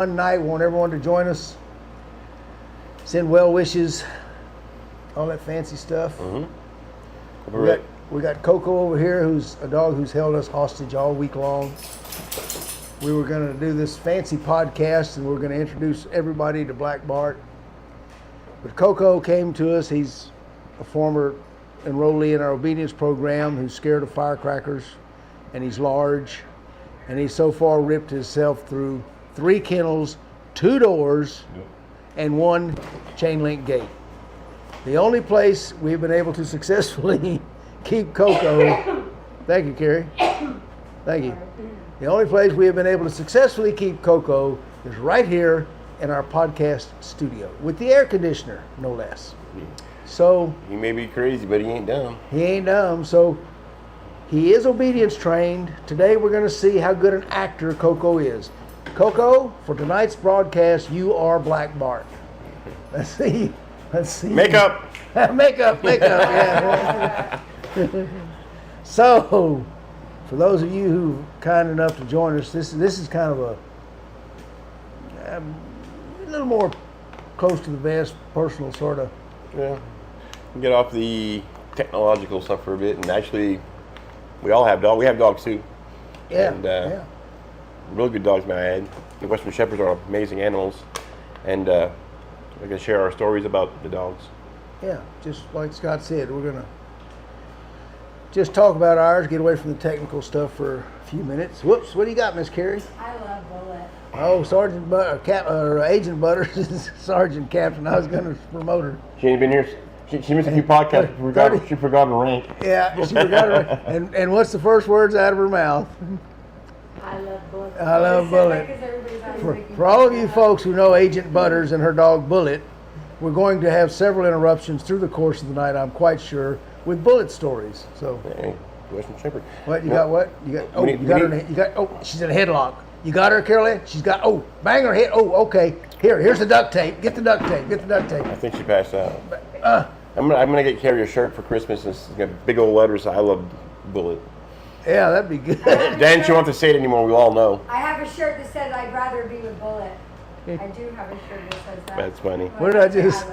One night, want everyone to join us. Send well wishes, all that fancy stuff. We got Coco over here, who's a dog who's held us hostage all week long. We were going to do this fancy podcast, and we're going to introduce everybody to Blackbart. But Coco came to us. He's a former enrollee in our obedience program who's scared of firecrackers, and he's large, and he's so far ripped himself through 3 kennels, 2 doors, and 1 chain link gate. The only place we've been able to successfully keep Coco, thank you, Carrie, thank you. The only place we have been able to successfully keep Coco is right here in our podcast studio with the air conditioner, no less. So he may be crazy, but he ain't dumb. He ain't dumb. So he is obedience trained. Today we're going to see how good an actor Coco is. Coco, for tonight's broadcast, you are Blackbart. Let's see. Makeup. Makeup. Yeah. So, for those of you who are kind enough to join us, this is kind of a little more close to the vest, personal sort of. Yeah. Get off the technological stuff for a bit, and actually, we all have dogs. We have dogs too. Yeah. And, really good dogs, may I add. The Western Shepherds are amazing animals, and we can share our stories about the dogs. Yeah, just like Scott said, we're gonna just talk about ours, get away from the technical stuff for a few minutes. Whoops, what do you got, Miss Carrie? I love Bullet. Oh, Agent Butters is Sergeant Captain. I was gonna promote her. She ain't been here. She missed a few podcasts. She forgot her rank. Yeah, she forgot her rank. And what's the first words out of her mouth? I love Bullet. I love Bullet. For all of you folks who know Agent Butters and her dog Bullet, we're going to have several interruptions through the course of the night, I'm quite sure, with Bullet stories. So, hey, Western Shepherd. What you got? What you got? Oh, you got her. You got. Oh, she's in a headlock. You got her, Carolyn. She's got. Oh, bang her head. Oh, okay. Here's the duct tape. Get the duct tape. I think she passed out. I'm gonna get Carrie a shirt for Christmas. It's got big old letters. I love Bullet. Yeah, that'd be good. Dan, she won't have to say it anymore. We all know. I have a shirt that says I'd rather be with Bullet. I do have a shirt that says that. That's funny. What did I just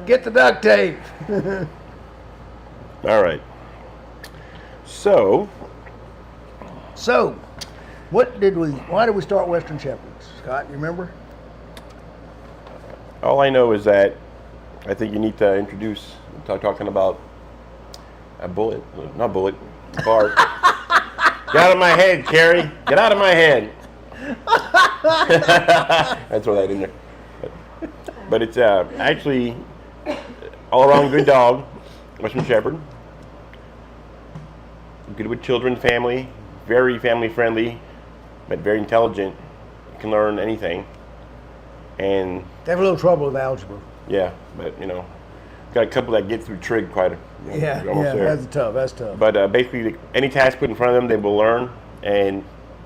get the duct tape? All right. So, why did we start Western Shepherds? Scott, you remember? all I know is that I think you need to introduce, talking about a Bullet, not Bullet, Bart. Get out of my head, Carrie. Get out of my head. That's what I did in there. But it's actually all around good dog, Western Shepherd. Good with children, family, very family friendly, but very intelligent. Can learn anything. And they have a little trouble with algebra. Yeah, but got a couple that get through trig quite. Yeah, that's tough. But basically, any task put in front of them, they will learn, and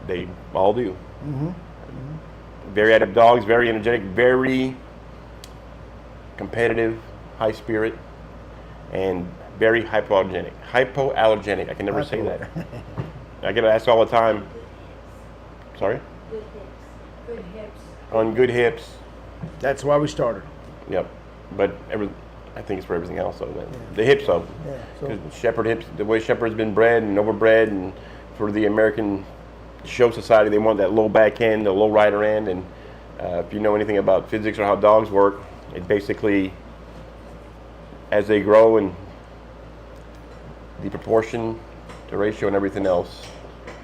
they all do. Mm-hmm. Mm-hmm. Very adept dogs, very energetic, very competitive, high spirit, and very hypoallergenic. Hypoallergenic. I can never say that. I get asked all the time. Sorry? Good hips. Good hips. On good hips. That's why we started. Yep. But I think it's for everything else, though. Yeah. The hips, though. Yeah. Because Shepherd hips, the way Shepherd's been bred and overbred, and for the American Show Society, they want that low back end, the low rider end. And if you know anything about physics or how dogs work, it basically, as they grow and the proportion, the ratio, and everything else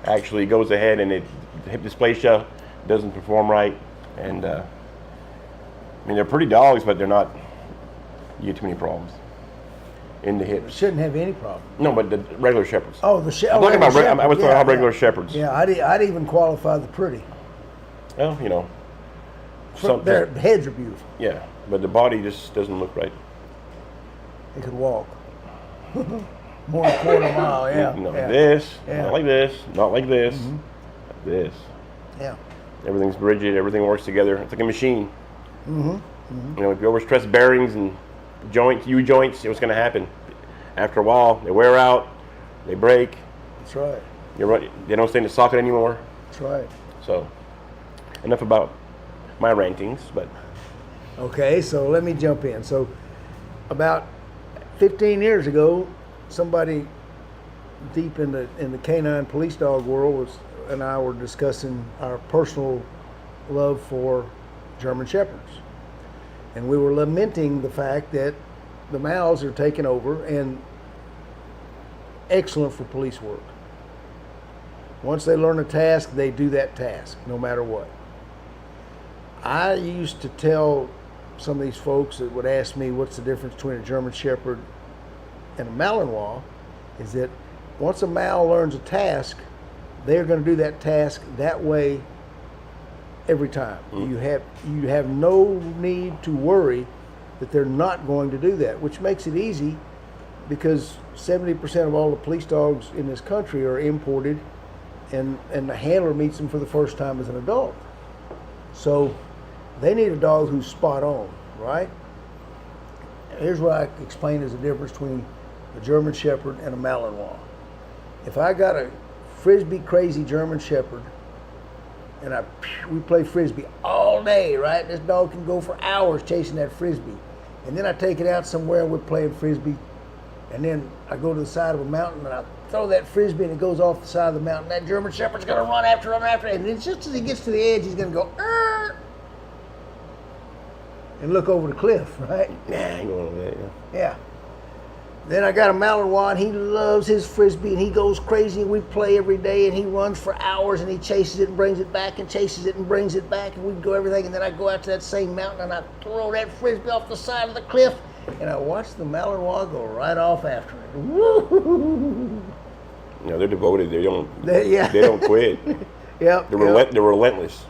actually goes ahead, and hip dysplasia doesn't perform right. And I mean, they're pretty dogs, but they're not. You get too many problems in the hips. Shouldn't have any problem. No, but the regular shepherds. Oh, I'm talking about. I was talking about regular shepherds. Yeah, I'd even qualify the pretty. Well, their heads are beautiful. Yeah, but the body just doesn't look right. They could walk more than a quarter mile. Yeah. This, not like this, not like this, like this. Yeah. Everything's rigid. Everything works together. It's like a machine. Mm-hmm. Mm-hmm. If you overstress bearings and joints, what's going to happen? After a while, they wear out, they break. That's right. You're right. They don't stay in the socket anymore. That's right. So, enough about my rantings, but Okay, so let me jump in. So about 15 years ago, somebody deep in the canine police dog world and I were discussing our personal love for German Shepherds. And we were lamenting the fact that the males are taking over and excellent for police work. Once they learn a task, they do that task, no matter what. I used to tell some of these folks that would ask me what's the difference between a German Shepherd and a Malinois, is that once a Mal learns a task, they're going to do that task that way every time. You have no need to worry that they're not going to do that, which makes it easy because 70% of all the police dogs in this country are imported, and the handler meets them for the first time as an adult. So they need a dog who's spot on, right? Here's what I explain as the difference between a German Shepherd and a Malinois. If I got a Frisbee crazy German Shepherd and we play Frisbee all day, right? This dog can go for hours chasing that Frisbee. And then I take it out somewhere and we're playing Frisbee. And then I go to the side of a mountain and I throw that Frisbee and it goes off the side of the mountain. That German Shepherd's going to run after him. And then just as he gets to the edge, he's going to go, "Arr!" and look over the cliff, right? I ain't going over that, Yeah. Then I got a Malinois, and he loves his Frisbee, and he goes crazy, and we play every day, and he runs for hours, and he chases it and brings it back, and chases it and brings it back, and we go everything, and then I go out to that same mountain, and I throw that Frisbee off the side of the cliff, and I watch the Malinois go right off after it. Woo-hoo-hoo-hoo-hoo. You know, they're devoted. They don't quit. Yep. They're relentless.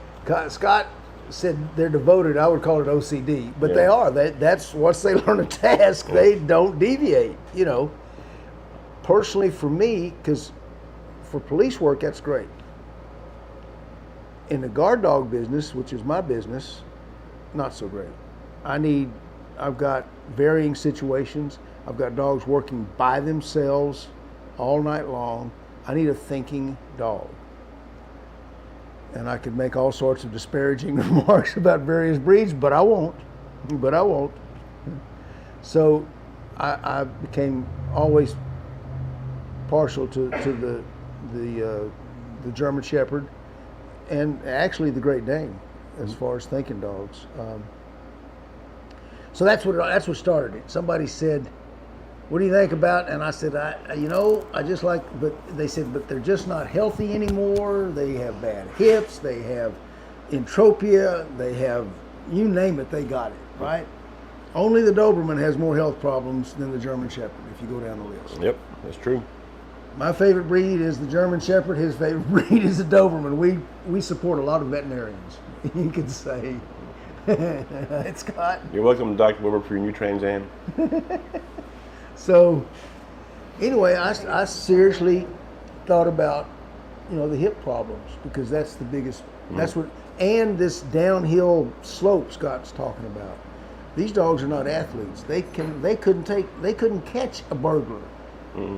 Scott said they're devoted. I would call it OCD, but Yeah. they are. That's once they learn a task, they don't deviate. You know, personally for me, because for police work, that's great. In the guard dog business, which is my business, not so great. I've got varying situations. I've got dogs working by themselves all night long. I need a thinking dog. And I could make all sorts of disparaging remarks about various breeds, but I won't. So I became always partial to the German Shepherd, and actually the Great Dane, as far as thinking dogs. So that's what started it. Somebody said, "What do you think about?" And I said, I just like, but they said, but they're just not healthy anymore. They have bad hips. They have entropia. They have, you name it, they got it, right? Only the Doberman has more health problems than the German Shepherd, if you go down the list. Yep, that's true. My favorite breed is the German Shepherd. His favorite breed is the Doberman. We support a lot of veterinarians, you could say. It's Scott. You're welcome, Dr. Weber, for your new Trans Am. So, anyway, I seriously thought about, the hip problems, because that's the biggest. That's what, and this downhill slope Scott's talking about. These dogs are not athletes. They couldn't catch a burglar.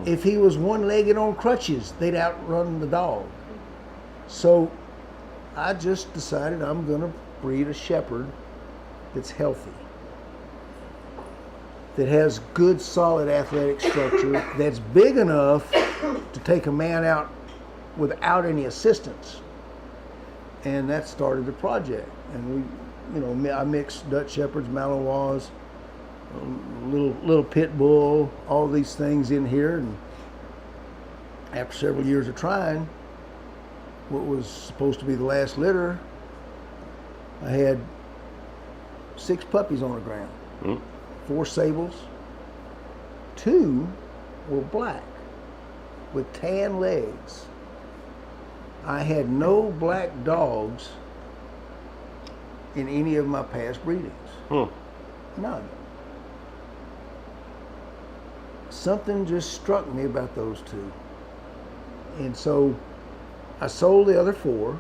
If he was one-legged on crutches, they'd outrun the dog. So, I just decided I'm going to breed a Shepherd that's healthy, that has good, solid athletic structure, that's big enough to take a man out without any assistance. And that started the project. And I mixed Dutch Shepherds, Malinois, little pit bull, all these things in here. And after several years of trying, what was supposed to be the last litter, I had 6 puppies on the ground. 4 sables. 2 were black with tan legs. I had no black dogs in any of my past breedings. None. Something just struck me about those 2. And so I sold the other 4.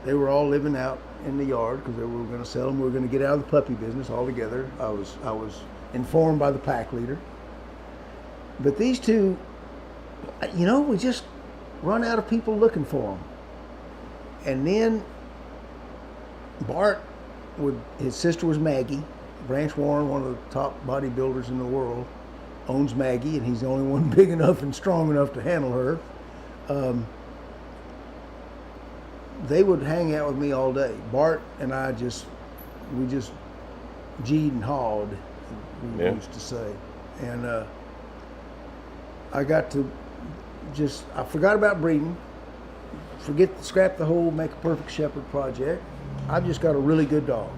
They were all living out in the yard because we were going to sell them. We were going to get out of the puppy business altogether. I was informed by the pack leader. But these 2, we just run out of people looking for them. And then Bart, his sister was Maggie. Branch Warren, one of the top bodybuilders in the world, owns Maggie, and he's the only one big enough and strong enough to handle her. They would hang out with me all day. Bart and I we just G'd and hawed, we used to say. And I got to I forgot about breeding, scrap the whole Make a Perfect Shepherd project. I've just got a really good dog.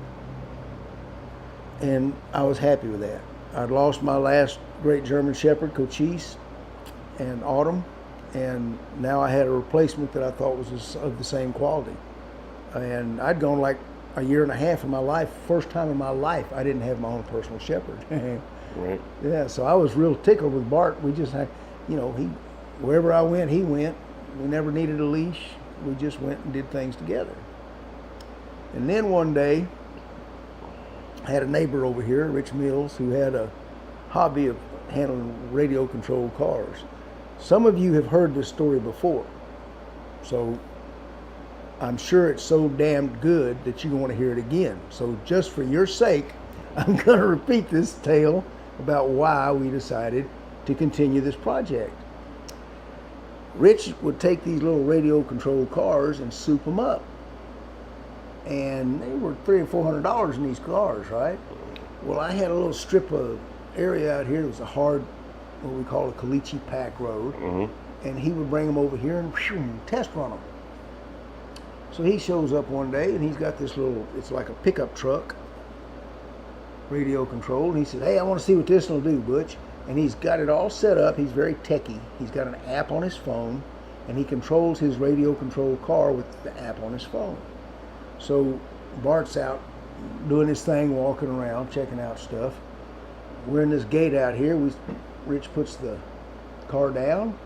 And I was happy with that. I'd lost my last great German Shepherd, Cochise, in autumn, and now I had a replacement that I thought was of the same quality. And I'd gone like a year and a half of my life, first time in my life I didn't have my own personal shepherd. Right. Yeah, so I was real tickled with Bart. We just had, wherever I went, he went. We never needed a leash. We just went and did things together. And then one day, I had a neighbor over here, Rich Mills, who had a hobby of handling radio-controlled cars. Some of you have heard this story before, so I'm sure it's so damn good that you want to hear it again. So just for your sake, I'm going to repeat this tale about why we decided to continue this project. Rich would take these little radio-controlled cars and soup them up. And they were $300 or $400 in these cars, right? Well, I had a little strip of area out here that was a hard, what we call a caliche pack road. Mm-hmm. And he would bring them over here and test run them. So he shows up one day and he's got this little, it's like a pickup truck, radio controlled. And he said, hey, I want to see what this will do, Butch. And he's got it all set up. He's very techie. He's got an app on his phone and he controls his radio controlled car with the app on his phone. So Bart's out doing his thing, walking around, checking out stuff. We're in this gate out here. Rich puts the car down.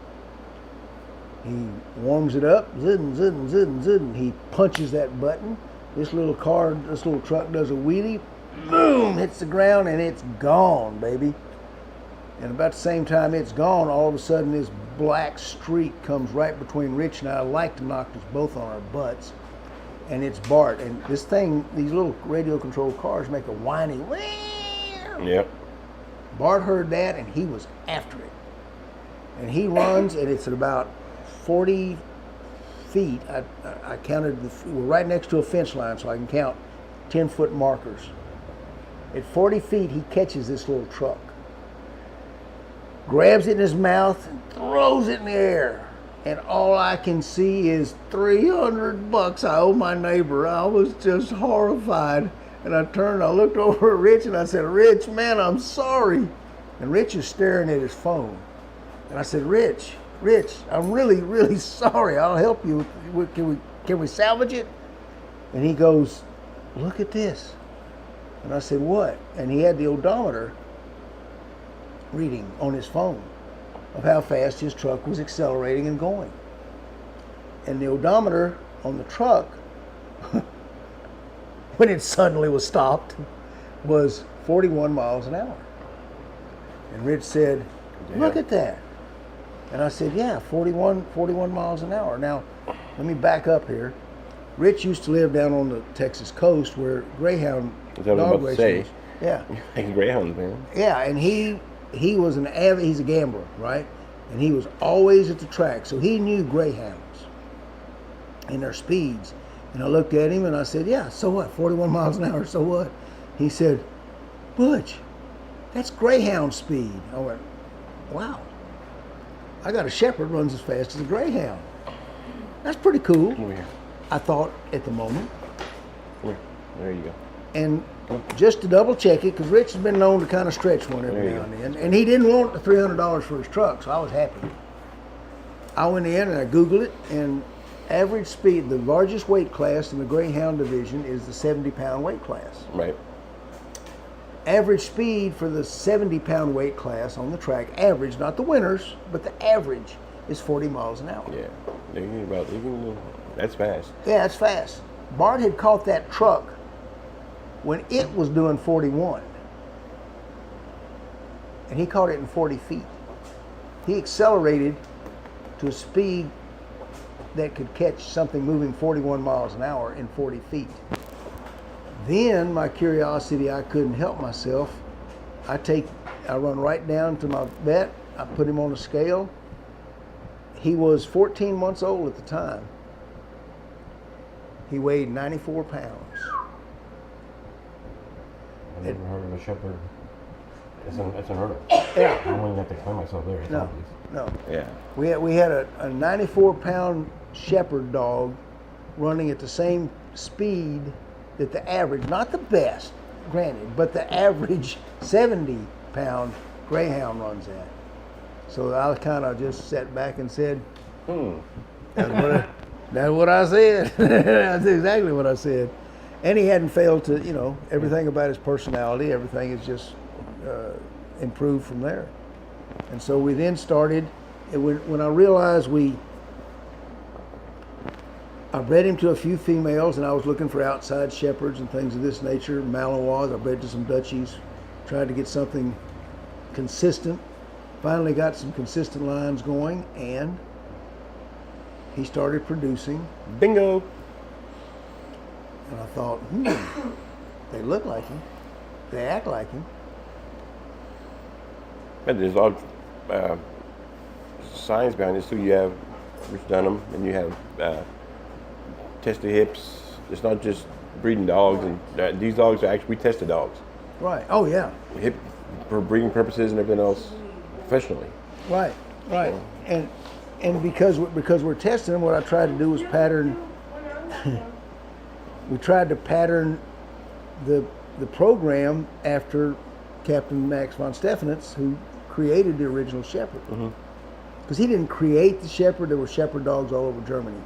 He warms it up, zid, zid, zid, zid, and he punches that button. This little truck does a wheelie, boom, hits the ground, and it's gone, baby. And about the same time it's gone, all of a sudden this black streak comes right between Rich and I. Like to knock us both on our butts. And it's Bart. And this thing, these little radio-controlled cars make a whiny, yep. Bart heard that, and he was after it. And he runs, and it's at about 40 feet. I counted, we're right next to a fence line, so I can count 10-foot markers. At 40 feet, he catches this little truck, grabs it in his mouth, and throws it in the air. And all I can see is $300 I owe my neighbor. I was just horrified. And I turned, I looked over at Rich and I said, Rich, man, I'm sorry. And Rich is staring at his phone. And I said, Rich, I'm really, really sorry. I'll help you. Can we salvage it? And he goes, look at this. And I said, what? And he had the odometer reading on his phone of how fast his truck was accelerating and going. And the odometer on the truck, when it suddenly was stopped, was 41 miles an hour. And Rich said, look at that. And I said, yeah, 41 miles an hour. Now, let me back up here. Rich used to live down on the Texas coast where Greyhound dog racing was. Yeah. Greyhounds, man. Yeah, and he was he's a gambler, right? And he was always at the track, so he knew greyhounds and their speeds. And I looked at him and I said, yeah, so what? 41 miles an hour, so what? He said, Butch, that's greyhound speed. I went, wow. I got a shepherd runs as fast as a greyhound. That's pretty cool. Come here. I thought at the moment. Come here. There you go. And just to double check it, because Rich has been known to kind of stretch one every now and then, and he didn't want the $300 for his truck, so I was happy. I went in and I Googled it, and average speed, the largest weight class in the Greyhound division is the 70-pound weight class. Right. Average speed for the 70-pound weight class on the track, average, not the winners, but the average is 40 miles an hour. Yeah, that's fast. Yeah, that's fast. Bart had caught that truck when it was doing 41. And he caught it in 40 feet. He accelerated to a speed that could catch something moving 41 miles an hour in 40 feet. Then my curiosity, I couldn't help myself. I run right down to my vet. I put him on a scale. He was 14 months old at the time. He weighed 94 pounds. I've never heard of a shepherd. It's unheard of. Yeah. I don't even have to explain myself there. It's obvious. No. Yeah. We had a 94-pound shepherd dog running at the same speed that the average, not the best, granted, but the average 70-pound greyhound runs at. So I kind of just sat back and said, that's what I said. That's exactly what I said. And he hadn't failed to, everything about his personality, everything is just improved from there. And so we then started, when I realized I bred him to a few females, and I was looking for outside shepherds and things of this nature, Malinois. I bred to some Dutchies, tried to get something consistent. Finally got some consistent lines going, and he started producing. Bingo. And I thought, they look like him. They act like him. But there's a lot of science behind this too. You have Rich Dunham, and you have tested hips. It's not just breeding dogs, and these dogs are actually, we tested dogs. Right. Oh yeah. Hip for breeding purposes and everything else, professionally. Right. And because we're testing them, what I tried to do was pattern. We tried to pattern the program after Captain Max von Stephanitz, who created the original shepherd. Because he didn't create the shepherd. There were shepherd dogs all over Germany.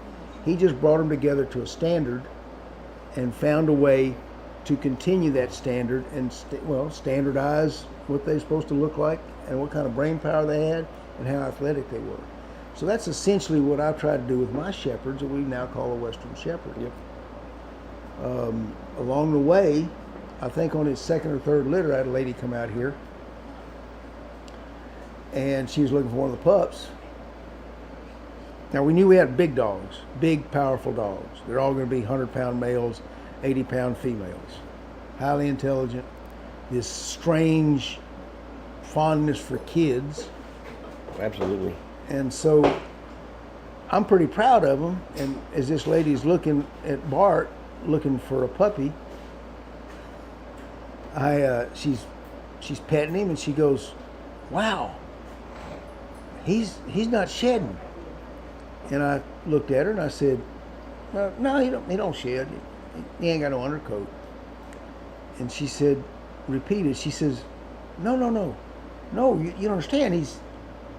He just brought them together to a standard and found a way to continue that standard and standardize what they're supposed to look like and what kind of brain power they had and how athletic they were. So that's essentially what I've tried to do with my shepherds, that we now call a Western Shepherd. Yep. Along the way, I think on his second or third litter, I had a lady come out here, and she was looking for one of the pups. Now, we knew we had big dogs, big, powerful dogs. They're all going to be 100-pound males, 80-pound females. Highly intelligent, this strange fondness for kids. Absolutely. And so I'm pretty proud of them. And as this lady's looking at Bart, looking for a puppy, she's petting him, and she goes, "Wow, he's not shedding." And I looked at her and I said, "No, he don't shed. He ain't got no undercoat." And she said, repeated, she says, No, you don't understand.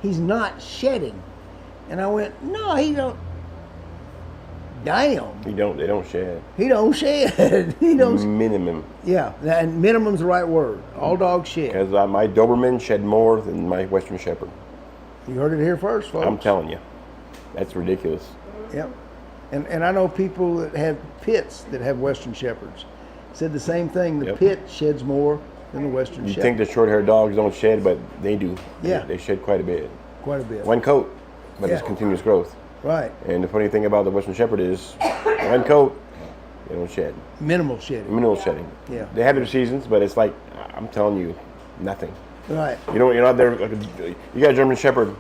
He's not shedding." And I went, "No, he don't." Damn. They don't shed. He don't shed. He don't. Minimum. Yeah, and minimum's the right word. All dogs shed. Because my Doberman shed more than my Western Shepherd. You heard it here first, folks. I'm telling you. That's ridiculous. Yep. And I know people that have pits that have Western Shepherds. Said the same thing. The pit sheds more than the Western You Shepherd. think the short-haired dogs don't shed, but they do. Yeah. They shed quite a bit. Quite a bit. One coat, but Yeah. it's continuous growth. Right. And the funny thing about the Western Shepherd is, one coat, they don't shed. Minimal shedding. Minimal shedding. Yeah. They have their seasons, but it's like, I'm telling you, nothing. Right. You're not there. You got a German Shepherd.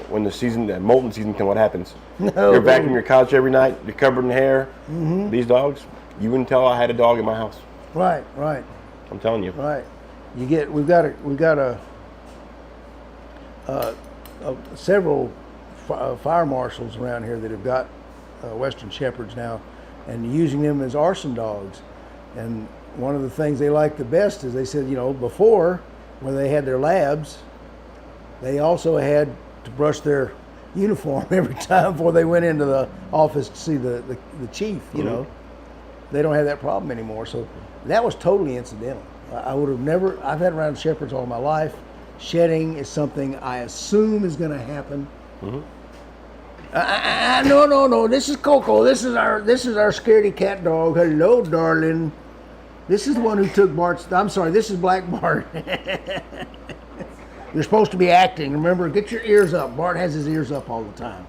When the molting season comes, what happens? No. You're vacuuming your couch every night. You're covered in hair. Mm-hmm. These dogs, you wouldn't tell I had a dog in my house. Right. I'm telling you. Right. We've got several fire marshals around here that have got Western Shepherds now, and using them as arson dogs. And one of the things they like the best is, they said, before, when they had their labs, they also had to brush their uniform every time before they went into the office to see the chief. They don't have that problem anymore. So that was totally incidental. I would have never. I've had around shepherds all my life. Shedding is something I assume is going to happen. No. This is Coco. This is our scaredy cat dog. Hello, darling. This is the one who took Bart's. I'm sorry. This is Blackbart. You're supposed to be acting. Remember, get your ears up. Bart has his ears up all the time.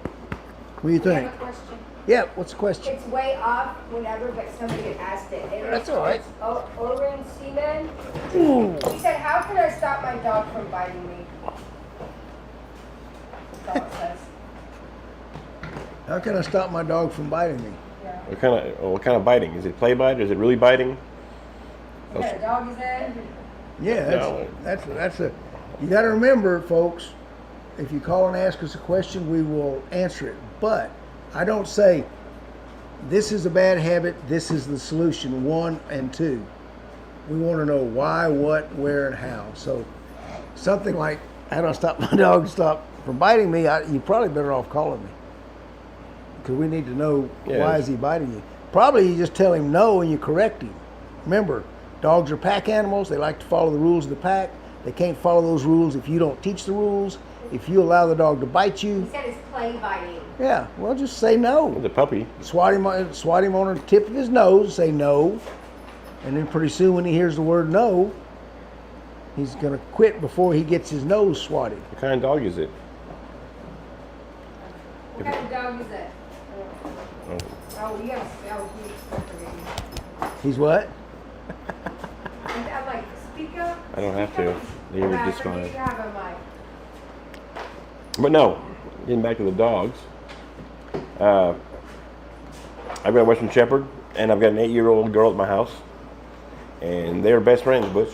What do you I think? have a question. Yeah, what's the question? It's way off, whatever, but somebody had asked it. That's all right. Oren Seaman. He said, how can I stop my dog from biting me? That's all it says. How can I stop my dog from biting me? Yeah. What kind of biting? Is it play bite or is it really biting? What kind of dog is that? Yeah, No. that's a. You got to remember, folks. If you call and ask us a question, we will answer it. But I don't say this is a bad habit. This is the solution. 1 and 2. We want to know why, what, where, and how. So something like how do I stop my dog from biting me? You're probably better off calling me because we need to know why is he biting you. Probably you just tell him no and you correct him. Remember, dogs are pack animals. They like to follow the rules of the pack. They can't follow those rules if you don't teach the rules. If you allow the dog to bite you. He said it's play biting. Yeah, well, just say no. The puppy. Swat him on the tip of his nose, say no. And then pretty soon when he hears the word no, he's going to quit before he gets his nose swatted. What kind of dog is it? What kind of dog is it? Oh, you have He's what? I'm like, speak up. I don't have to. They were just fine. You have a mic. But no, getting back to the dogs. I've got a Western Shepherd, and I've got an 8-year-old girl at my house, and they're best friends, Butch.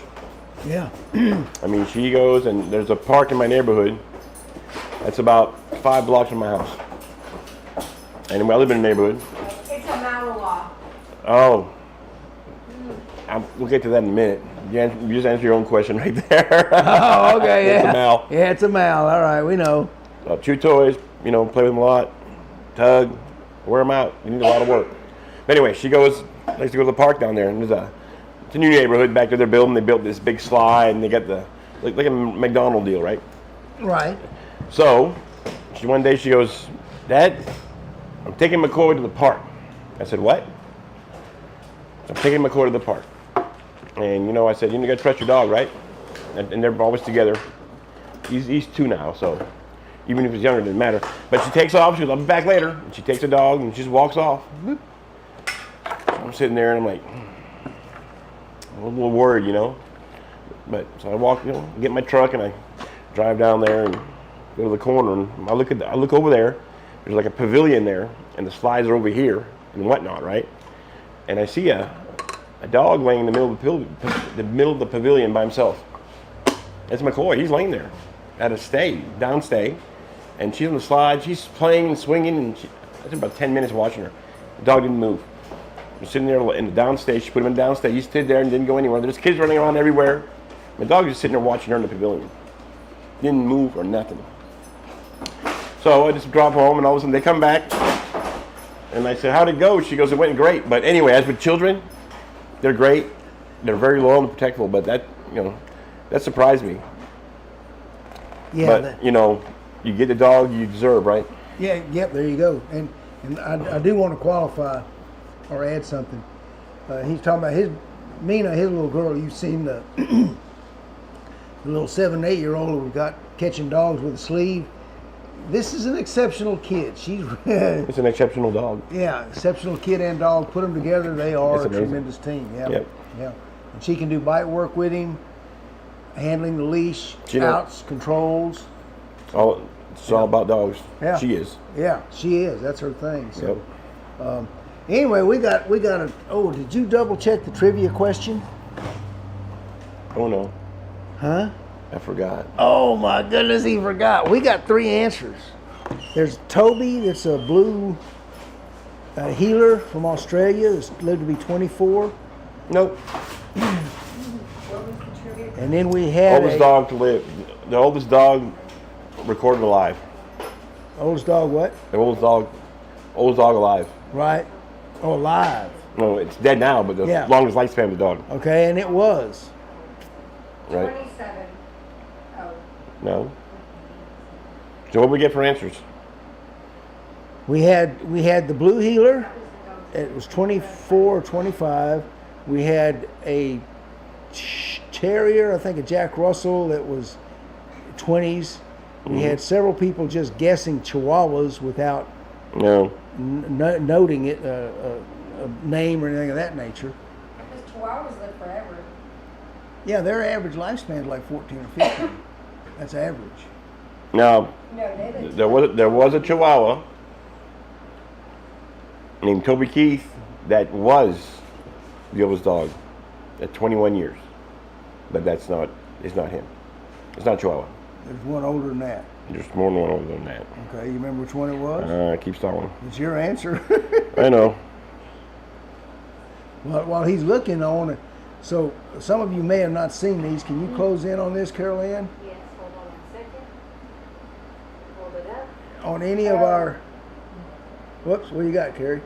Yeah. I mean, she goes, and there's a park in my neighborhood that's about 5 blocks from my house. And I live in a neighborhood. It's a Malinois. Oh. We'll get to that in a minute. You just answered your own question right there. Oh, okay, yeah. It's a Mal. Yeah, it's a Mal. All right, we know. Chew toys, play with them a lot. Tug, wear them out. You need a lot of work. But anyway, she likes to go to the park down there, and it's a new neighborhood back there they're building. They built this big slide, and they got like a McDonald deal, right? Right. So, one day she goes, Dad, I'm taking McCoy to the park. I said, what? I'm taking McCoy to the park. And, I said, you got to trust your dog, right? And they're always together. He's 2 now, so even if he's younger, it doesn't matter. But she takes off. She goes, I'll be back later. And she takes the dog, and she just walks off. So I'm sitting there, and I'm like, a little worried, But so I walk, get my truck, and I drive down there and go to the corner. And I look over there. There's like a pavilion there, and the slides are over here and whatnot, right? And I see a dog laying in the middle of the pavilion by himself. That's McCoy. He's laying there at a downstay, and she's on the slide. She's playing and swinging, and I took about 10 minutes watching her. The dog didn't move. He's sitting there in the downstage. She put him in the downstage. He stood there and didn't go anywhere. There's kids running around everywhere. My dog was just sitting there watching her in the pavilion. Didn't move or nothing. So I just drove home, and all of a sudden they come back, and I said, how'd it go? She goes, it went great. But anyway, as with children, they're great. They're very loyal and protectful, but that surprised me. Yeah. But, you get the dog you deserve, right? Yeah, yep, there you go. And I do want to qualify or add something. He's talking about Mina, his little girl. You've seen the little 7, 8-year-old who got catching dogs with a sleeve. This is an exceptional kid. It's an exceptional dog. Yeah, exceptional kid and dog. Put them together, they are It's a amazing. tremendous team. Yeah, Yep. yeah. And she can do bite work with him, handling the leash, She knows. outs, controls. It's all about dogs. Yeah. She is. Yeah, she is. That's her thing. So, Yep. Anyway, we got a. Oh, did you double check the trivia question? Oh no, Huh? I forgot. Oh my goodness, he forgot. We got 3 answers. There's Toby, that's a blue healer from Australia, that's lived to be 24. Nope. What was the trivia? And then we had Oldest dog to live. The oldest dog recorded alive. Oldest dog what? The oldest dog alive. Right. Oh, alive. No, it's dead now, but the Yeah. longest lifespan of the dog. Okay, and it was. Right? 27. Oh. No. So what do we get for answers? We had the blue healer. It was 24 or 25. We had a terrier, I think a Jack Russell, that was 20s. We had several people just guessing Chihuahuas without No. noting it, a name or anything of that nature. Because Chihuahuas live forever. Yeah, their average lifespan is like 14 or 15. That's average. Now, No, they live there was a Chihuahua named Toby Keith that was the oldest dog at 21 years. But it's not him. It's not Chihuahua. There's one older than that. There's more than one older than that. Okay, you remember which one it was? Keep stalling. It's your answer. I know. Well, while he's looking on it, so some of you may have not seen these. Can you close in on this, Carol Ann? Yes, hold on a second. Hold it up. On any of our... Whoops, what you got, Carrie?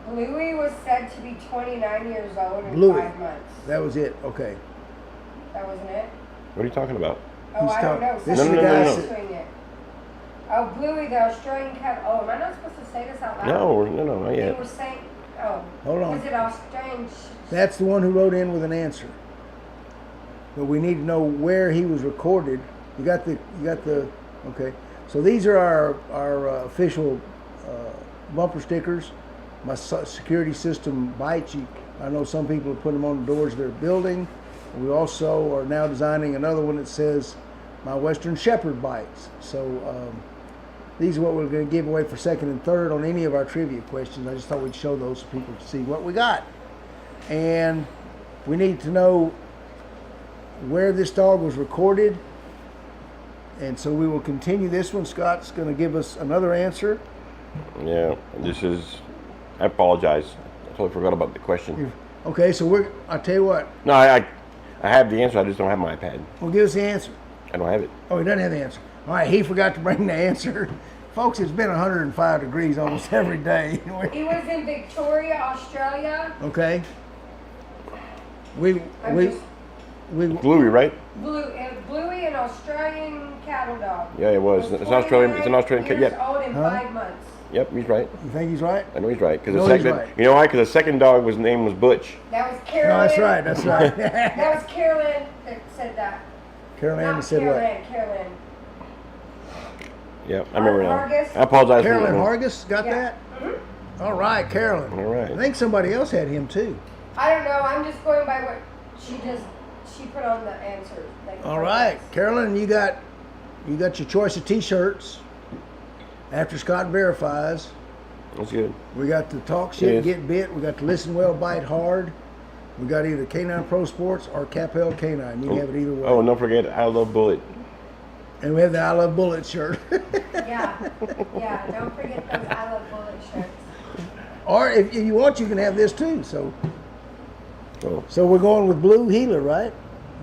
Bluey was said to be 29 years old in Bluey. 5 months. That was it. Okay. That wasn't it? What are you talking about? Oh, He's I don't talking- know. this is the guy Somebody's doing it. Oh, Bluey, the Australian cat. Oh, am I not supposed to say this out loud? No, not They yet. were saying, oh. Hold on. Was it Australian? That's the one who wrote in with an answer. But we need to know where he was recorded. You got the, okay. So these are our official bumper stickers. My security system bites. I know some people have put them on the doors of their building. We also are now designing another one that says, "My Western Shepherd bites." So these are what we're going to give away for second and third on any of our trivia questions. I just thought we'd show those so people could see what we got. And we need to know where this dog was recorded. And so we will continue this one. Scott's going to give us another answer. Yeah, I apologize. I totally forgot about the question. Okay, so I'll tell you what. No, I have the answer. I just don't have my iPad. Well, give us the answer. I don't have it. Oh, he doesn't have the answer. All right, he forgot to bring the answer. Folks, it's been 105 degrees almost every day. He was in Victoria, Australia. Okay. We Bluey, right? Bluey, an Australian cattle dog. Yeah, it was. It's Australian. It's an Australian cat. Years Yep. old in 5 months. Yep, he's right. You think he's right? I know he's right. Because No, the he's second, right. you know why? Because the second dog name was Butch. That was Carolyn. No, that's right. That's right. That was Carolyn that said that. Carol Ann Not said Carolyn, what? Carolyn. Yep, I remember now. Hargis. I apologize. Carolyn for Hargis got Yeah. that? All right, Carolyn. All right. I think somebody else had him too. I don't know. I'm just going by what she put on the answer. Like, All right, Carolyn, you got your choice of T-shirts. After Scott verifies, That's good. we got the talk shit, Yes. get bit. We got the listen well, bite hard. We got either Canine Pro Sports or Capel Canine. You can have it either way. Oh, and don't forget, I love Bullet. And we have the I Love Bullet shirt. Yeah. Don't forget those I Love Bullet shirts. Or if you want, you can have this too. So Oh, we're going with Blue Healer, right?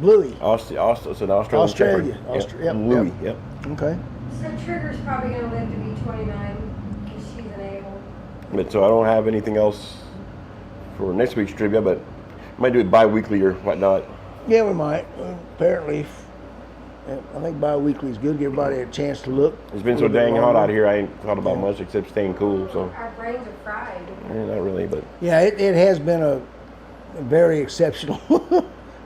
Bluey. it's an Australian Australia. Shepherd. Yep, Bluey. yep. Yep. Okay. So Trigger's probably going to live to be 29 because she's an able. But so I don't have anything else for next week's trivia, but might do it bi-weekly or whatnot. Yeah, we might. Apparently, I think bi-weekly is good. Give everybody a chance to look. It's been so dang hot out here, I ain't thought about much except staying cool. So, Our brains are fried. not really, but Yeah, it has been a very exceptional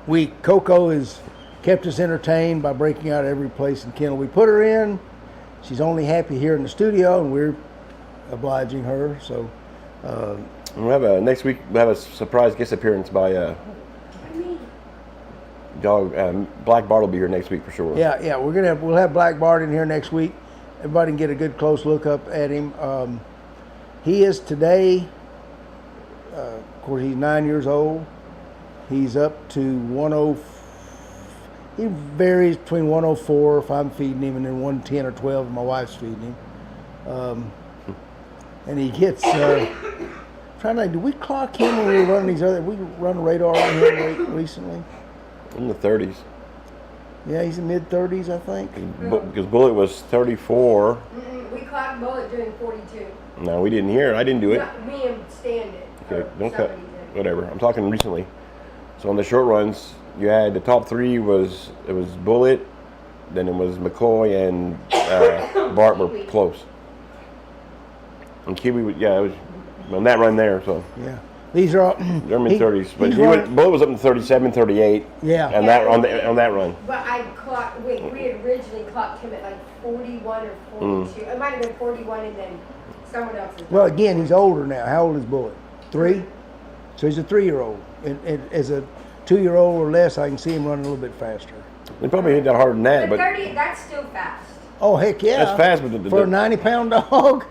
week. Coco has kept us entertained by breaking out every place and kennel we put her in. She's only happy here in the studio, and we're obliging her. So, we'll have next week. We'll have a surprise guest appearance by dog. Blackbart will be here next week for sure. yeah, we'll have Blackbart in here next week. Everybody can get a good close look up at him. He is today. Of course, he's 9 years old. He's up to 10. He varies between 104 if I'm feeding him, and then 110 or 12 if my wife's feeding him. And he gets. Trying to. Do we clock him when we were running these other? We run a radar on him recently. In the 30s. Yeah, he's in mid-30s, I think. Because Bullet was 34. We clocked Bullet doing 42. No, we didn't hear it. I didn't do it. Not me and Stan did. Okay, Or don't cut. somebody did. Whatever. I'm talking recently. So on the short runs, you had the top three it was Bullet, then it was McCoy and Bart were close. And Kiwi, it was on that run there. So Yeah. These are all. they're mid 30s, but he's running- Bullet was up to 37, 38. Yeah. And that on that run. But we had originally clocked him at like 41 or 42. It might have been 41 and then someone else's dog. Well, again, he's older now. How old is Bullet? 3? So he's a 3-year-old. And as a 2-year-old or less, I can see him running a little bit faster. They probably hit that harder than that, But but 30, that's still fast. Oh, heck yeah. that's fast. But For a 90-pound dog?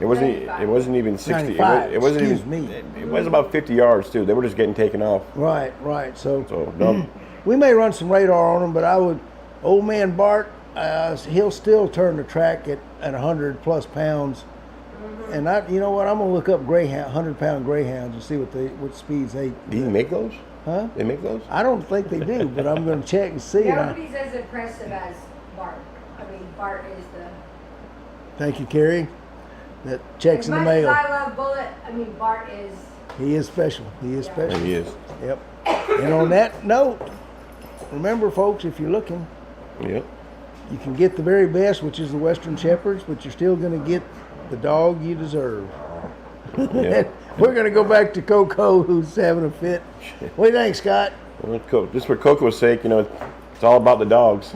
it wasn't. 95. It wasn't even 60. 95, It wasn't excuse even. me. It was about 50 yards too. They were just getting taken off. Right. So So no. we may run some radar on him, but I would, old man Bart, he'll still turn the track at 100+ pounds. And you know what? I'm gonna look up greyhound, 100-pound greyhounds and see what speeds they. Do you make those? Huh? They make those? I don't think they do, but I'm gonna check and see. Nobody's as impressive as Bart. I mean, Bart is the. Thank you, Carrie. That checks As in the much as mail. I love Bullet, I mean, Bart is. He is special. He is Yeah. special. He is. Yep. And on that note, remember, folks, if you're looking, Yep. you can get the very best, which is the Western Shepherds, but you're still going to get the dog you deserve. Yep. We're going to go back to Coco, who's having a fit. What do you think, Scott? Well, just for Coco's sake, it's all about the dogs.